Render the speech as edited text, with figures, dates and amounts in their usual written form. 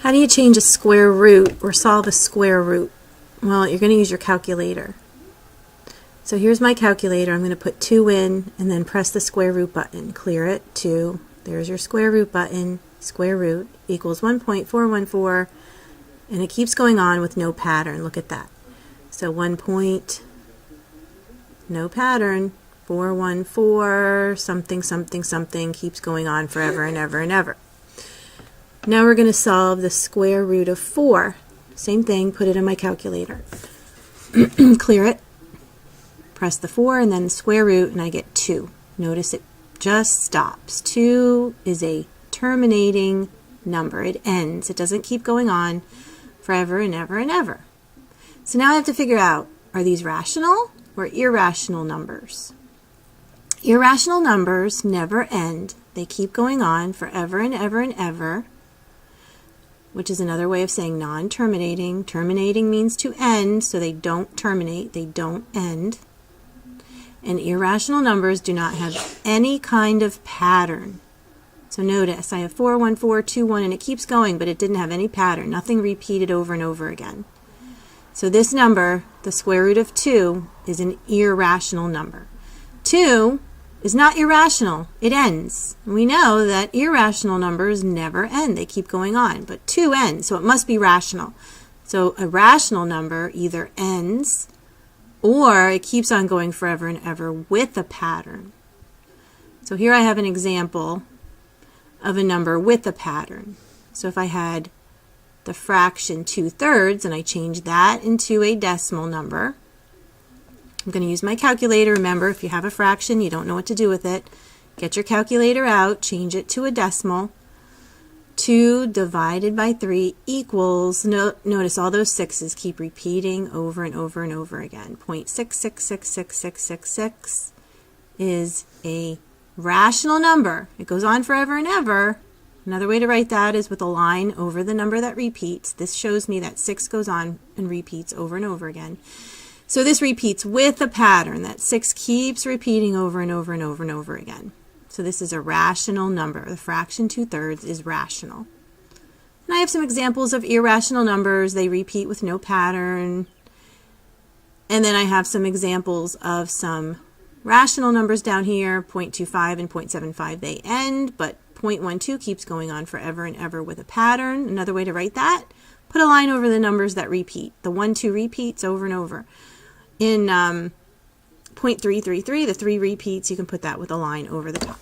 How do you change a square root or solve a square root? Well, you're going to use your calculator. So here's my calculator. I'm going to put 2 in and then press the square root button. Clear it. 2. There's your square root button. Square root equals 1.414, and it keeps going on with no pattern. Look at that. So 1 point, no pattern, 414, something, something, something, keeps going on forever and ever and ever. Now we're going to solve the square root of 4. Same thing, put it in my calculator. Clear it. Press the 4 and then the square root, and I get 2. Notice it just stops. 2 is a terminating number. It ends. It doesn't keep going on forever and ever and ever. So now I have to figure out, are these rational or irrational numbers? Irrational numbers never end. They keep going on forever and ever and ever, which is another way of saying non-terminating. Terminating means to end, so they don't terminate, they don't end. And irrational numbers do not have any kind of pattern. So notice, I have 4, 1, 4, 2, 1, and it keeps going, but it didn't have any pattern, nothing repeated over and over again. So this number, the square root of 2, is an irrational number. 2 is not irrational, it ends. We know that irrational numbers never end, they keep going on, but 2 ends, so it must be rational. So a rational number either ends or it keeps on going forever and ever with a pattern. So here I have an example of a number with a pattern. So if I had the fraction 2/3 and I change that into a decimal number, I'm going to use my calculator. Remember, if you have a fraction, you don't know what to do with it, get your calculator out, change it to a decimal. 2 divided by 3 equals, notice all those 6's keep repeating over and over and over again. 0.66666666 is a rational number. It goes on forever and ever. Another way to write that is with a line over the number that repeats. This shows me that 6 goes on and repeats over and over again. So this repeats with a pattern. That 6 keeps repeating over and over and over and over again. So this is a rational number. The fraction 2/3 is rational. And I have some examples of irrational numbers. They repeat with no pattern. And then I have some examples of some rational numbers down here. 0.25 and 0.75, they end, but 0.12 keeps going on forever and ever with a pattern. Another way to write that, put a line over the numbers that repeat. The 1, 2 repeats over and over. In 0.333, the 3 repeats, you can put that with a line over the top.